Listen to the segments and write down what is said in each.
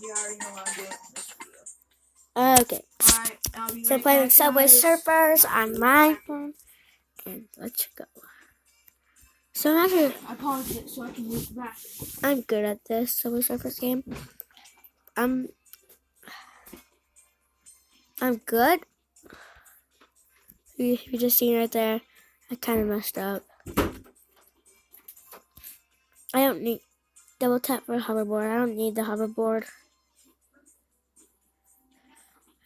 You already know what I'm doing in this video. Okay. Alright, I'll be So right playing back, Subway guys. Surfers on my phone. And let's go. So I'm actually, I paused it so I can move back. I'm good at this Subway Surfers game. I'm good. You just seen right there, I kind of messed up. I don't need double tap for a hoverboard. I don't need the hoverboard.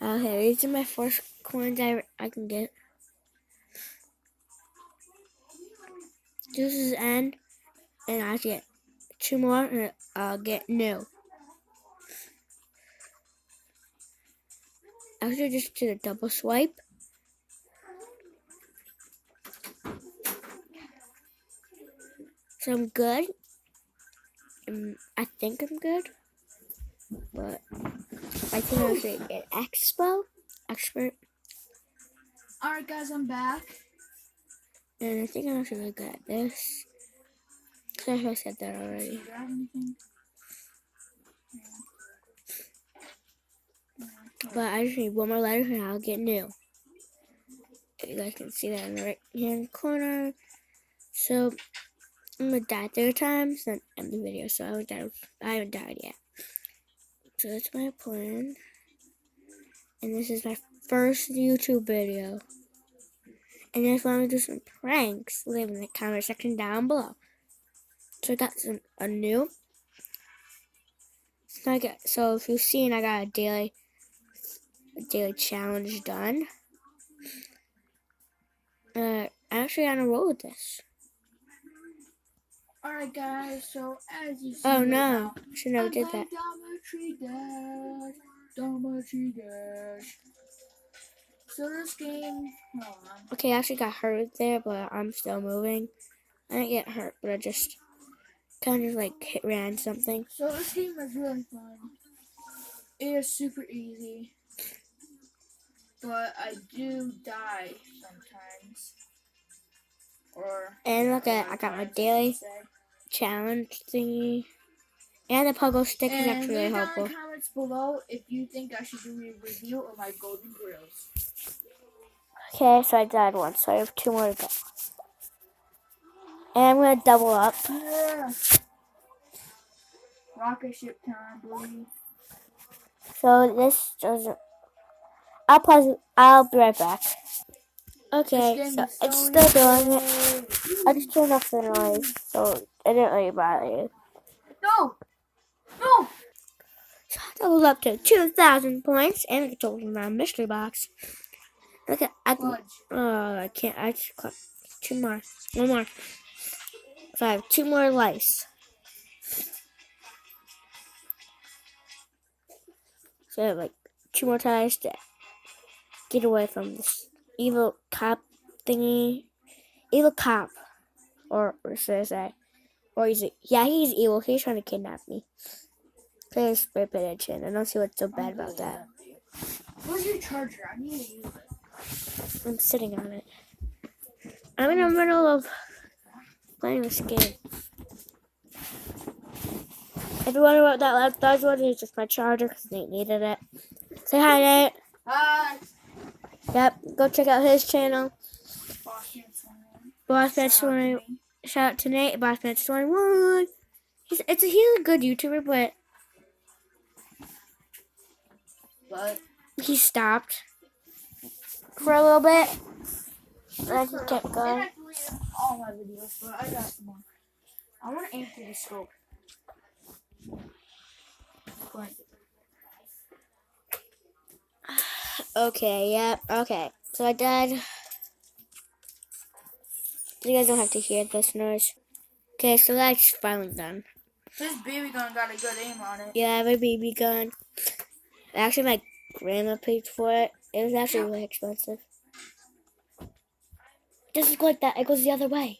Okay, these are my first coins I can get. This is end, and I have to get 2 more, and I'll get new. I should just do a double swipe. So I'm good. I think I'm good, but I think I should get expert. Alright, guys, I'm back. And I think I'm actually really good at this. Because I said that already. Do you have anything? But I just need one more letter and I'll get new. You guys can see that in the right hand corner. So I'm gonna die 3 times, then end the video. So I haven't died yet. So that's my plan. And this is my first YouTube video. And if you want me to do some pranks, leave in the comment section down below. So I got a new. So if you've seen, I got a daily challenge done. I'm actually on a roll with this. Alright, guys, so as you see. Oh right no, now, I should never did that. Geometry Dash. So this game, hold on. Okay, I actually got hurt there, but I'm still moving. I didn't get hurt, but I just kind of like ran something. So this game is really fun. It is super easy, but I do die sometimes. And look at, I got my daily challenge thingy. And the pogo stick is actually really helpful. Leave down in the comments below if you think I should do a review of my golden grills. Okay, so I died once, so I have 2 more to go. And I'm gonna double up. Yeah. Rocket ship time, boy. So this doesn't. I'll pause it. I'll be right back. Okay, so it's still doing it. I just turned off the noise, so it didn't really bother you. No! No! So I doubled up to 2,000 points and a total my mystery box. Look at I can't. I just got 2 more. 1 more. So I have 2 more lives. So I have like 2 more tries to get away from this evil cop thingy. Evil cop. Or should I say? Or he's evil. He's trying to kidnap me. Please spray attention. I don't see what's so bad about that. Where's your charger? I need to use it. I'm sitting on it. I'm in the middle of playing this game. If you wonder what that loud buzz was, it's just my charger because Nate needed it. Say hi, Nate. Hi. Yep, go check out his channel. BossMatch21. Shout out to Nate, BossMatch21. He's a good YouTuber, but he stopped for a little bit. And I just kept going. I deleted all my videos, but I got some more. I want to aim through the scope. Okay, yep, okay. So I died. You guys don't have to hear this noise. Okay, so that's finally done. This BB gun got a good aim on it. Yeah, I have a BB gun. Actually, my grandma paid for it. It was actually really expensive. It doesn't go like that. It goes the other way.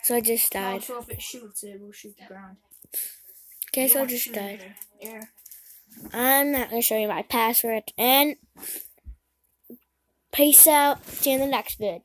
So I just died. So if it shoots, it will shoot the ground. Okay, so I just died. Air. I'm not going to show you my password. And peace out. See you in the next vid.